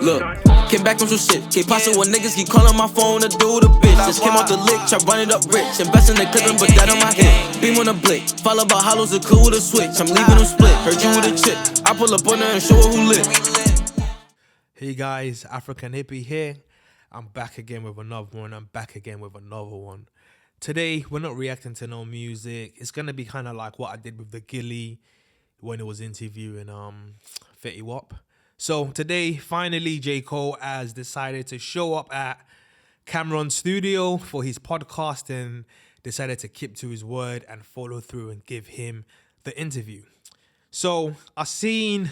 Look, came back from some shit. Keep posting when niggas keep calling my phone to do the bitch. Just came off the lick, try run it up rich. Invest in the clip and put that on my hip. Beam on a blick. Follow about hollows are cool with a switch. I'm leaving them split. Heard you with a chip. I pull up on her and show her who lit. Hey guys, African Hippie here. I'm back again with another one. Today, we're not reacting to no music. It's gonna be kind of like what I did with the Gilly when it was interviewing Fetty Wap. So today, finally, J.Cole has decided to show up at Cameron's studio for his podcast and decided to keep to his word and follow through and give him the interview. So I've seen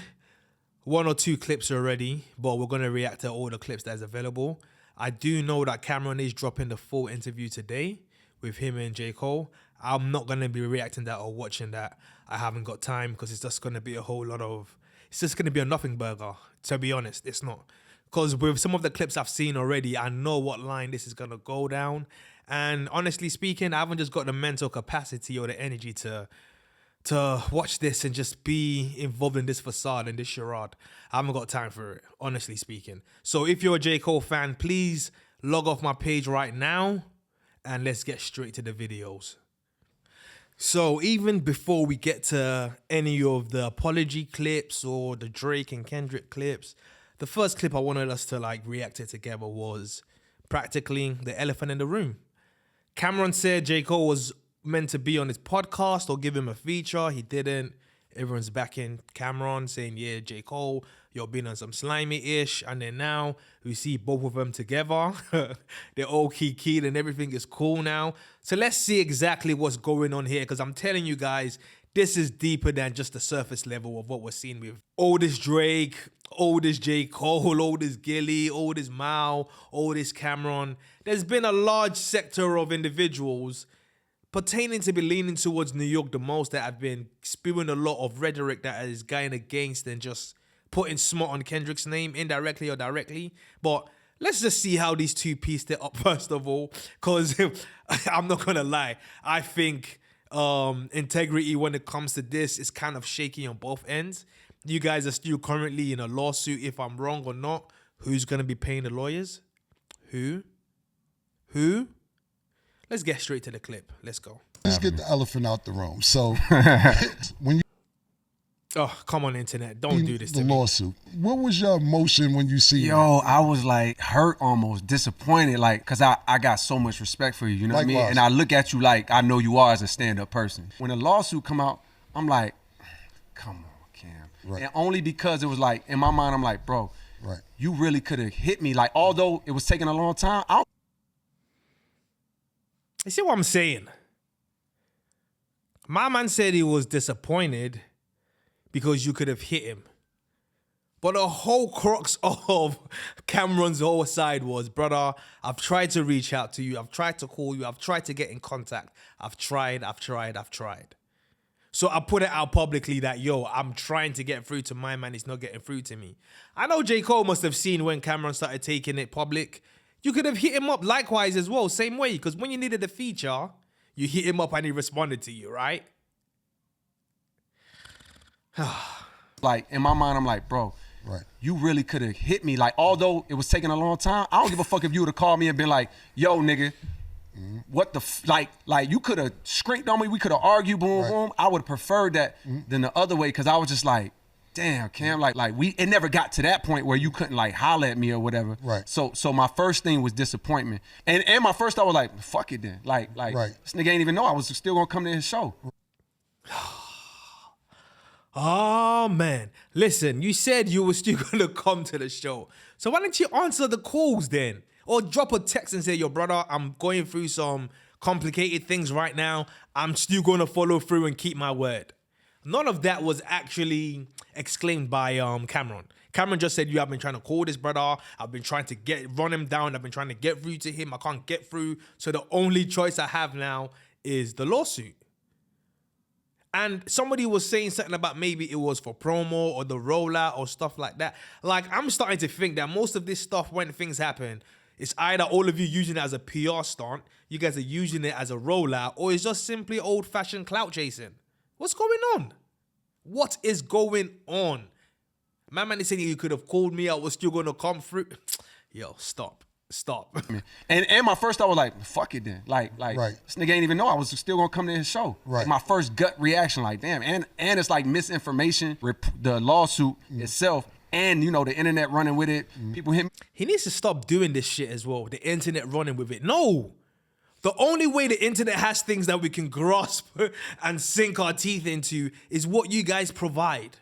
one or two clips already, but we're going to react to all the clips that's available. I do know that Cameron is dropping the full interview today with him and J. Cole. I'm not going to be reacting that or watching that. I haven't got time because it's just going to be a whole lot of... It's just going to be a nothing burger, to be honest. It's not. Because with some of the clips I've seen already, I know what line this is going to go down. And honestly speaking, I haven't just got the mental capacity or the energy to watch this and just be involved in this facade and this charade. I haven't got time for it, honestly speaking. So if you're a J. Cole fan, please log off my page right now and let's get straight to the videos. So even before we get to any of the apology clips or the Drake and Kendrick clips, the first clip I wanted us to react to together was practically the elephant in the room. Cameron said J. Cole was meant to be on his podcast or give him a feature. He didn't. Everyone's backing Cameron, saying, yeah, J. Cole, you're being on some slimy-ish. And then now we see both of them together. They're all key-keyed and everything is cool now. So let's see exactly what's going on here, because I'm telling you guys, this is deeper than just the surface level of what we're seeing with all this Drake, all this J. Cole, all this Gilly, all this Mao, all this Cameron. There's been a large sector of individuals pertaining to be leaning towards New York the most that have been spewing a lot of rhetoric that is going against and just putting smut on Kendrick's name indirectly or directly. But let's just see how these two pieced it up first of all, because I'm not going to lie. I think integrity when it comes to this is kind of shaky on both ends. You guys are still currently in a lawsuit. If I'm wrong or not, who's going to be paying the lawyers? Who? Let's get straight to the clip. Let's go. Let's get the elephant out the room. So when you... Oh, come on, internet. Don't do this to me. The lawsuit. What was your emotion when you see it? Yo, I was hurt almost, disappointed, because I got so much respect for you, you know what I mean? And I look at you like I know you are as a stand-up person. When a lawsuit come out, I'm like, come on, Cam. Right. And only because it was in my mind, I'm like, bro, right, you really could have hit me. Although it was taking a long time, You see what I'm saying? My man said he was disappointed because you could have hit him. But the whole crux of Cameron's whole side was, brother, I've tried to reach out to you. I've tried to call you. I've tried to get in contact. I've tried. So I put it out publicly that, yo, I'm trying to get through to my man. He's not getting through to me. I know J. Cole must have seen when Cameron started taking it public. You could have hit him up likewise as well, same way. Because when you needed a feature, you hit him up and he responded to you, right? In my mind, I'm like, bro, right, you really could have hit me. Although it was taking a long time, I don't give a fuck if you would have called me and been like, yo, nigga, what the you could have scraped on me. We could have argued, boom, boom. I would have preferred that than the other way, because I was just like, damn, Cam, it never got to that point where you couldn't holler at me or whatever. Right. So my first thing was disappointment. And my first thought was like, fuck it then. Right. This nigga ain't even know I was still gonna come to his show. Oh man. Listen, you said you were still gonna come to the show. So why don't you answer the calls then? Or drop a text and say, yo, brother, I'm going through some complicated things right now. I'm still gonna follow through and keep my word. None of that was actually exclaimed by Cameron. Cameron just said, I've been trying to call this brother. I've been trying to run him down. I've been trying to get through to him. I can't get through. So the only choice I have now is the lawsuit. And somebody was saying something about maybe it was for promo or the rollout or stuff like that. I'm starting to think that most of this stuff, when things happen, it's either all of you using it as a PR stunt, you guys are using it as a rollout, or it's just simply old-fashioned clout chasing. What's going on? What is going on? My man is saying you could have called me. I was still gonna come through. Yo, stop. And my first thought was like, fuck it then. Like Right. this nigga ain't even know I was still gonna come to his show. Right. My first gut reaction, like, damn, and it's like misinformation, the lawsuit itself, and you know, the internet running with it. People hit me. He needs to stop doing this shit as well. The internet running with it. No. The only way the internet has things that we can grasp and sink our teeth into is what you guys provide.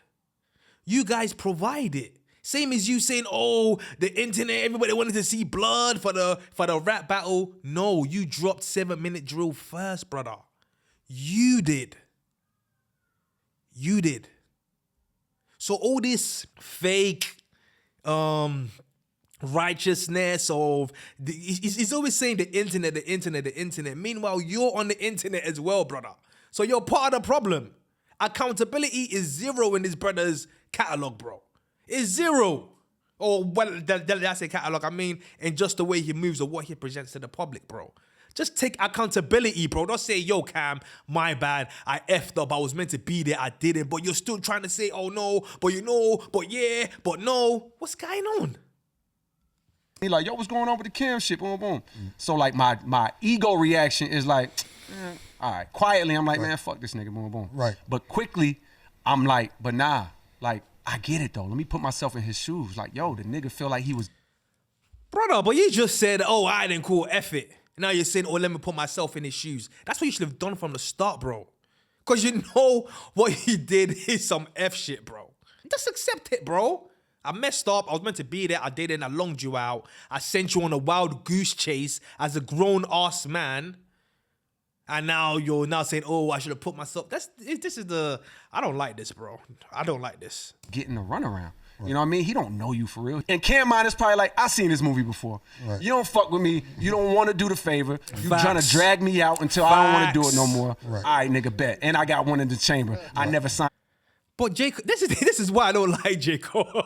You guys provide it. Same as you saying, oh, the internet, everybody wanted to see blood for the rap battle. No, you dropped 7-minute drill first, brother. You did. So all this fake righteousness of he's always saying the internet. Meanwhile, you're on the internet as well, brother. So you're part of the problem. Accountability is zero in his brother's catalog, bro. It's zero. Or well, did I say catalog? I mean, in just the way he moves or what he presents to the public, bro. Just take accountability, bro. Don't say, yo, Cam, my bad. I effed up. I was meant to be there. I didn't. But you're still trying to say, oh, no, but you know, but yeah, but no. What's going on? He like, yo, what's going on with the Cam shit? Boom, boom. So like my ego reaction is like, all right. Quietly, I'm like, man, fuck this nigga, boom, boom. Right. But quickly, I'm like, but nah, like, I get it though. Let me put myself in his shoes. Like, yo, the nigga feel like he was. Brother, but you just said, oh, I didn't call F it. Now you're saying, oh, let me put myself in his shoes. That's what you should have done from the start, bro. Because you know what he did is some F shit, bro. Just accept it, bro. I messed up. I was meant to be there. I didn't. I longed you out. I sent you on a wild goose chase as a grown-ass man. And now you're now saying, oh, I should have put myself. I don't like this, bro. I don't like this. Getting a runaround. Right. You know what I mean? He don't know you for real. And Cam mind is probably like, I seen this movie before. Right. You don't fuck with me. You don't want to do the favor. You trying to drag me out until I don't want to do it no more. Right. All right, nigga, bet. And I got one in the chamber. Right. I never signed. But J.Cole, this is why I don't like J.Cole.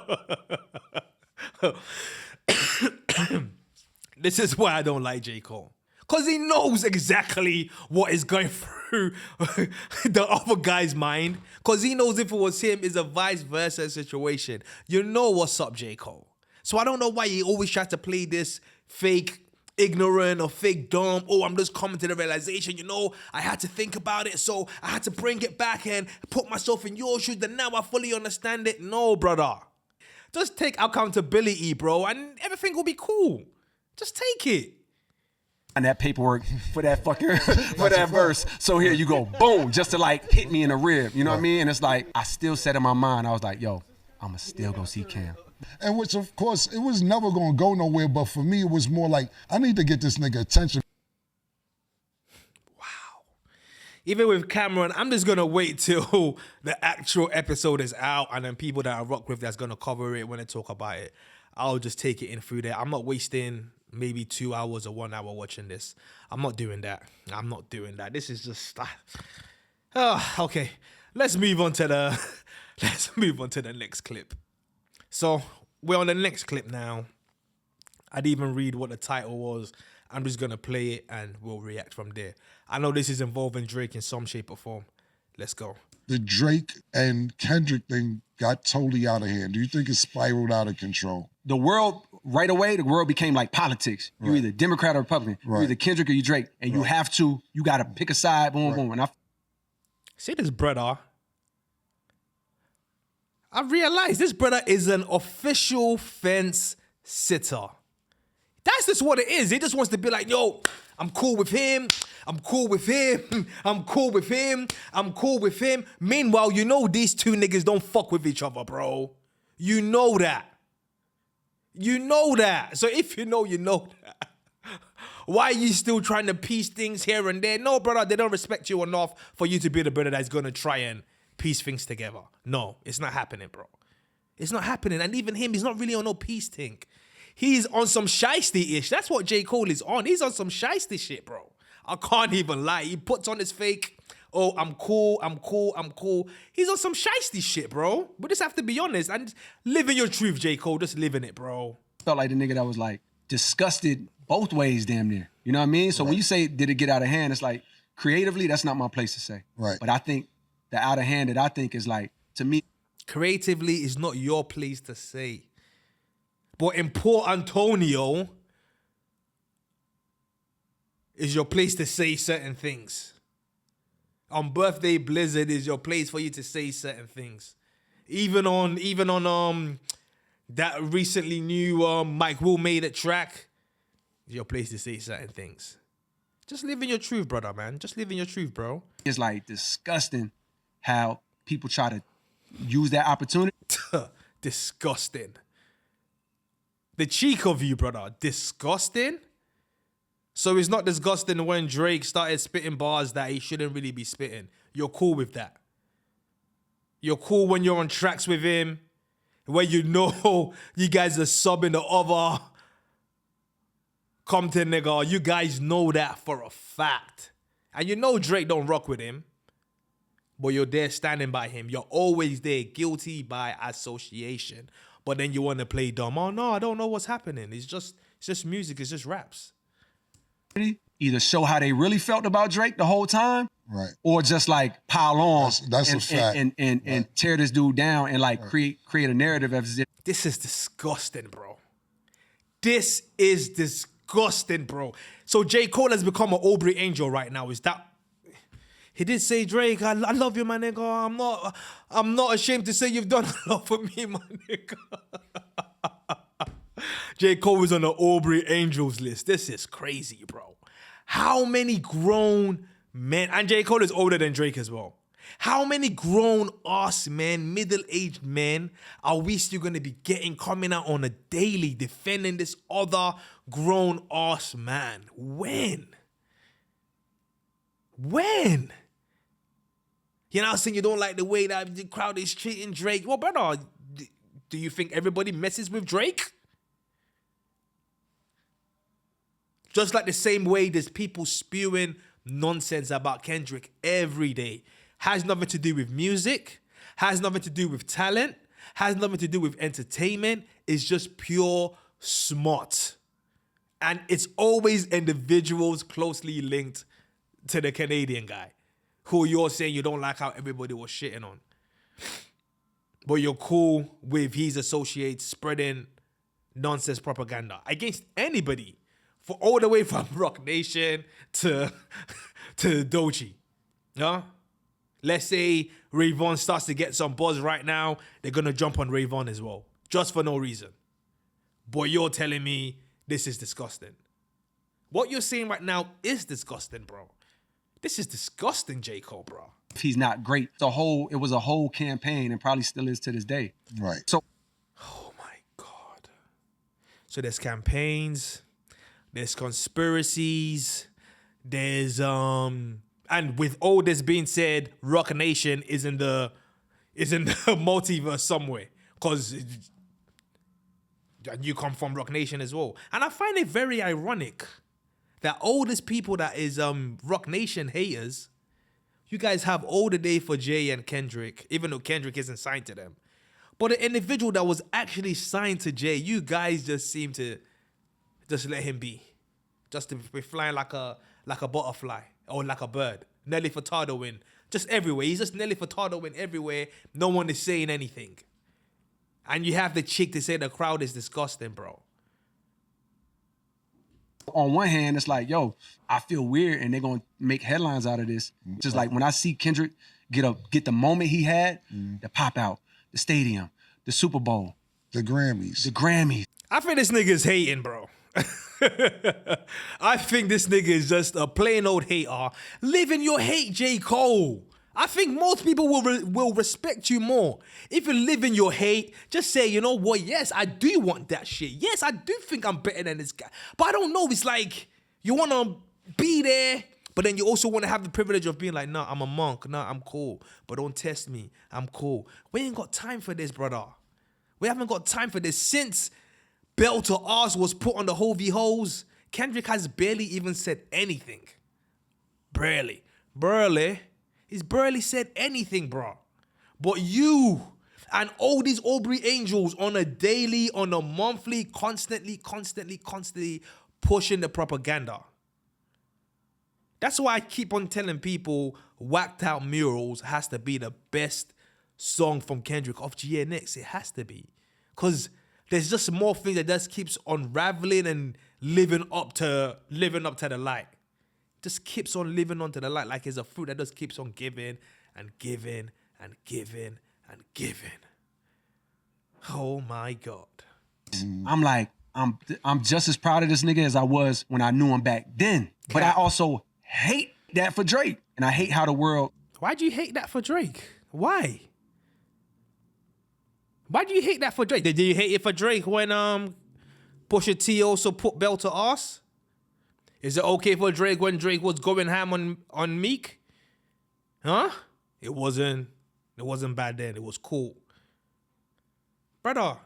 This is why I don't like J.Cole. Because he knows exactly what is going through the other guy's mind. Because he knows if it was him, it's a vice versa situation. You know what's up, J.Cole. So I don't know why he always tries to play this fake ignorant or fake dumb. Oh, I'm just coming to the realization, you know, I had to think about it. So I had to bring it back and put myself in your shoes. And now I fully understand it. No, brother. Just take accountability, bro. And everything will be cool. Just take it. And that paperwork for that fucking for that verse. So here you go, boom, just to like hit me in the rib. You know what I mean? And it's like I still said in my mind, I was like, yo, I'ma still go see Cam. And which of course it was never gonna go nowhere, but for me it was more like I need to get this nigga attention. Wow. Even with Cameron, I'm just gonna wait till the actual episode is out and then people that I rock with that's gonna cover it when they talk about it. I'll just take it in through there. I'm not wasting maybe 2 hours or 1 hour watching this. I'm not doing that. This is just okay. Let's move on to the next clip. So we're on the next clip now. I didn't even read what the title was. I'm just gonna play it and we'll react from there. I know this is involving Drake in some shape or form. Let's go. The Drake and Kendrick thing got totally out of hand. Do you think it spiraled out of control? The world, right away, the world became like politics. You're either Democrat or Republican. You're either Kendrick or you Drake. And you gotta pick a side, boom, boom. And see this brother. I realized this brother is an official fence sitter. That's just what it is. He just wants to be like, yo, I'm cool with him. I'm cool with him. I'm cool with him. I'm cool with him. Meanwhile, you know these two niggas don't fuck with each other, bro. You know that. You know that. So if you know that. Why are you still trying to piece things here and there? No, brother, they don't respect you enough for you to be the brother that's going to try and piece things together. No, it's not happening, bro. It's not happening. And even him, he's not really on no peace thing. He's on some shiesty-ish. That's what J. Cole is on. He's on some shiesty shit, bro. I can't even lie. He puts on his fake, oh, I'm cool. He's on some shiesty shit, bro. We just have to be honest and living your truth, J. Cole. Just living it, bro. Felt like the nigga that was like disgusted both ways damn near. You know what I mean? So when you say, did it get out of hand? It's like, creatively, that's not my place to say. Right. But I think the out of hand that I think is like, to me. Creatively is not your place to say. But in Port Antonio is your place to say certain things. On Birthday Blizzard is your place for you to say certain things. Even on that recently new Mike Will Made It track, is your place to say certain things. Just live in your truth, brother, man. Just live in your truth, bro. It's like disgusting how people try to use that opportunity. Disgusting. The cheek of you, brother. Disgusting. So it's not disgusting when Drake started spitting bars that he shouldn't really be spitting. You're cool with that. You're cool when you're on tracks with him, where you know you guys are subbing the other Compton nigga. You guys know that for a fact. And you know Drake don't rock with him, but you're there standing by him. You're always there, guilty by association. But then you want to play dumb. Oh no, I don't know what's happening. It's just music. It's just raps. Either show how they really felt about Drake the whole time, right, or just like pile on that's a fact. And tear this dude down and like create a narrative as if this is disgusting, bro. This is disgusting, bro. So J.Cole has become an Aubrey Angel right now. Is that? He did say, Drake, I love you, my nigga. I'm not ashamed to say you've done a lot for me, my nigga. J.Cole is on the Aubrey Angels list. This is crazy, bro. How many grown men, and J.Cole is older than Drake as well. How many grown ass men, middle-aged men, are we still going to be coming out on a daily defending this other grown ass man? When? You're not saying you don't like the way that the crowd is treating Drake. Well, brother, do you think everybody messes with Drake? Just like the same way there's people spewing nonsense about Kendrick every day. Has nothing to do with music, has nothing to do with talent, has nothing to do with entertainment. It's just pure smart. And it's always individuals closely linked to the Canadian guy who you're saying you don't like how everybody was shitting on. But you're cool with his associates spreading nonsense propaganda against anybody. For all the way from Rock Nation to Doechii. Yeah? Let's say Rayvon starts to get some buzz right now. They're going to jump on Rayvon as well. Just for no reason. But you're telling me this is disgusting. What you're saying right now is disgusting, bro. This is disgusting, J.Cole, bro. He's not great. It was a whole campaign and probably still is to this day. Right. So, oh my God. So there's campaigns, there's conspiracies, there's and with all this being said, Rock Nation is in the multiverse somewhere. Cause you come from Rock Nation as well. And I find it very ironic that all these people that is Rock Nation haters, you guys have all the day for Jay and Kendrick, even though Kendrick isn't signed to them. But the individual that was actually signed to Jay, you guys just seem to just let him be. Just to be flying like a butterfly or like a bird. Nelly Furtado in. Just everywhere. He's just Nelly Furtado in everywhere. No one is saying anything. And you have the chick to say the crowd is disgusting, bro. On one hand, it's like, yo, I feel weird and they're going to make headlines out of this. Just like when I see Kendrick get the moment he had, the pop out, the stadium, the Super Bowl. The Grammys. I think this nigga is hating, bro. I think this nigga is just a plain old hater. Live in your hate, J. Cole. I think most people will respect you more. If you live in your hate, just say, you know what, yes, I do want that shit. Yes, I do think I'm better than this guy. But I don't know, it's like, you want to be there, but then you also want to have the privilege of being like, nah, I'm a monk. Nah, I'm cool. But don't test me. I'm cool. We ain't got time for this, brother. We haven't got time for this. Since Bell to Ours was put on the Hovey Hoes, Kendrick has barely even said anything. Barely. He's barely said anything, bro. But you and all these Aubrey Angels on a daily, on a monthly, constantly pushing the propaganda. That's why I keep on telling people Whacked Out Murals has to be the best song from Kendrick off GNX. It has to be. Because there's just more things that just keeps unraveling and living up to the light. Just keeps on living onto the light like it's a fruit that just keeps on giving and giving and giving and giving. Oh my God. I'm like, I'm just as proud of this nigga as I was when I knew him back then. But I also hate that for Drake. And I hate how the world... Why do you hate that for Drake? Why? Why do you hate that for Drake? Did you hate it for Drake when Pusha T also put belt to ass? Is it okay for Drake when Drake was going ham on Meek? Huh? It wasn't bad then. It was cool. Brother,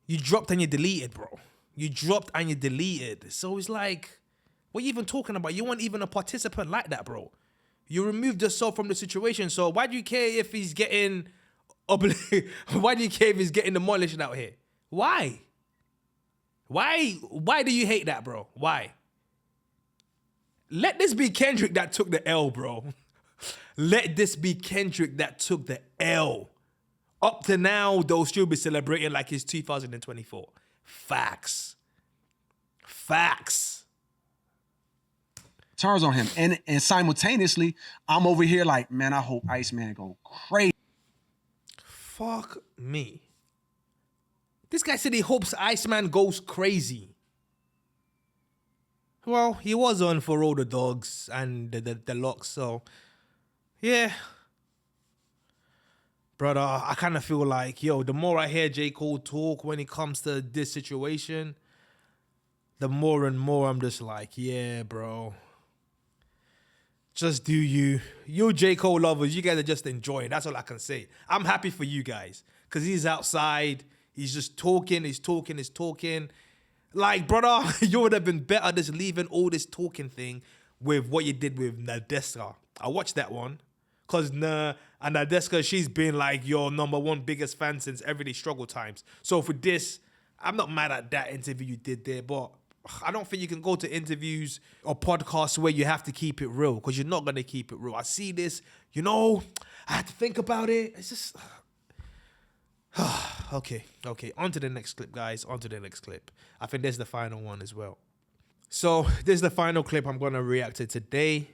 you dropped and you deleted, bro. You dropped and you deleted. So it's like, what are you even talking about? You weren't even a participant like that, bro. You removed yourself from the situation. So why do you care if he's getting... Why do you care if he's getting demolished out here? Why? Why do you hate that, bro? Why? Let this be Kendrick that took the L, bro. Let this be Kendrick that took the L. Up to now, they'll still be celebrating like it's 2024. Facts. turns on him. And simultaneously, I'm over here like, man, I hope Iceman go crazy. Fuck me. This guy said he hopes Iceman goes crazy. Well, he was on for all the dogs and the locks, so yeah. Brother, I kind of feel like, yo, the more I hear J. Cole talk when it comes to this situation, the more and more I'm just like, yeah, bro. Just do you. You J. Cole lovers, you guys are just enjoying. That's all I can say. I'm happy for you guys. Because he's outside. He's just talking. He's talking. Like, brother, you would have been better just leaving all this talking thing with what you did with Nadeska. I watched that one. Because Nadeska, she's been like your #1 biggest fan since Everyday Struggle times. So for this, I'm not mad at that interview you did there, but I don't think you can go to interviews or podcasts where you have to keep it real, because you're not going to keep it real. I see this, I had to think about it. It's just... Okay. On to the next clip, guys. On to the next clip. I think there's the final one as well. So this is the final clip I'm going to react to today.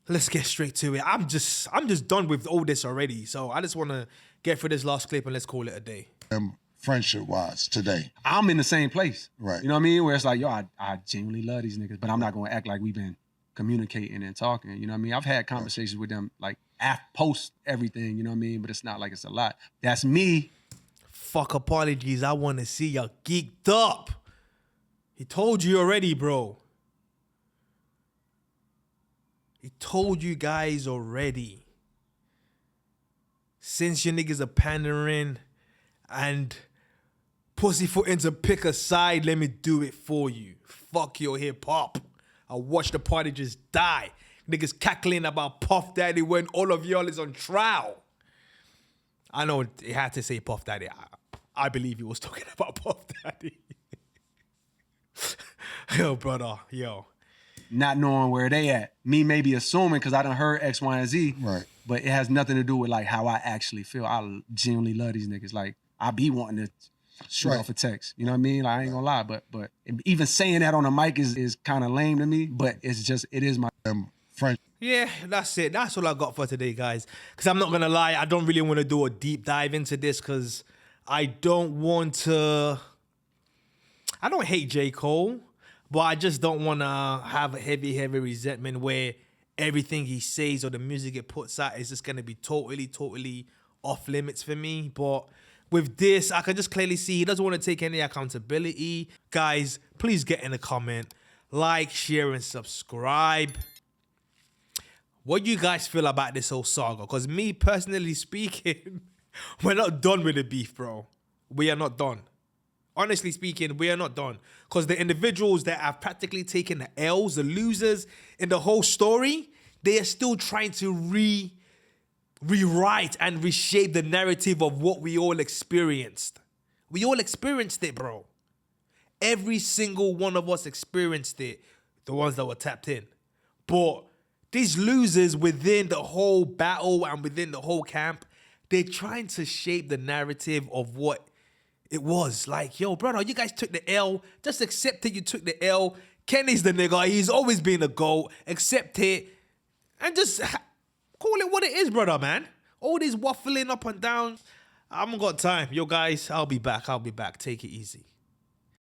Let's get straight to it. I'm just done with all this already. So I just want to get through this last clip and let's call it a day. Friendship-wise today. I'm in the same place. Right. You know what I mean? Where it's like, yo, I genuinely love these niggas, but I'm not going to act like we've been communicating and talking. You know what I mean? I've had conversations with them like post everything, you know what I mean? But it's not like it's a lot. That's me. Fuck apologies. I want to see you geeked up. He told you already, bro. He told you guys already. Since you niggas are pandering and pussyfooting to pick a side, let me do it for you. Fuck your hip hop. I watch the party just die. Niggas cackling about Puff Daddy when all of y'all is on trial. I know he had to say Puff Daddy. I believe he was talking about Puff Daddy. Yo, brother, yo. Not knowing where they at. Me maybe assuming because I done heard X, Y, and Z. Right. But it has nothing to do with like how I actually feel. I genuinely love these niggas. Like I be wanting to shoot off a text. You know what I mean? Like, I ain't gonna lie. But even saying that on a mic is kind of lame to me. But it is my friend. Yeah, that's it. That's all I got for today, guys. Because I'm not going to lie, I don't really want to do a deep dive into this because I don't want to... I don't hate J. Cole, but I just don't want to have a heavy resentment where everything he says or the music it puts out is just going to be totally off limits for me. But with this, I can just clearly see he doesn't want to take any accountability. Guys, please get in a comment, like, share, and subscribe. What do you guys feel about this whole saga? Because me, personally speaking, we're not done with the beef, bro. We are not done. Honestly speaking, we are not done. Because the individuals that have practically taken the L's, the losers in the whole story, they are still trying to rewrite and reshape the narrative of what we all experienced. We all experienced it, bro. Every single one of us experienced it. The ones that were tapped in. But these losers within the whole battle and within the whole camp, they're trying to shape the narrative of what it was. Like, yo, brother, you guys took the L. Just accept that you took the L. Kenny's the nigga. He's always been a GOAT. Accept it. And just call it what it is, brother, man. All this waffling up and down. I haven't got time. Yo, guys, I'll be back. Take it easy.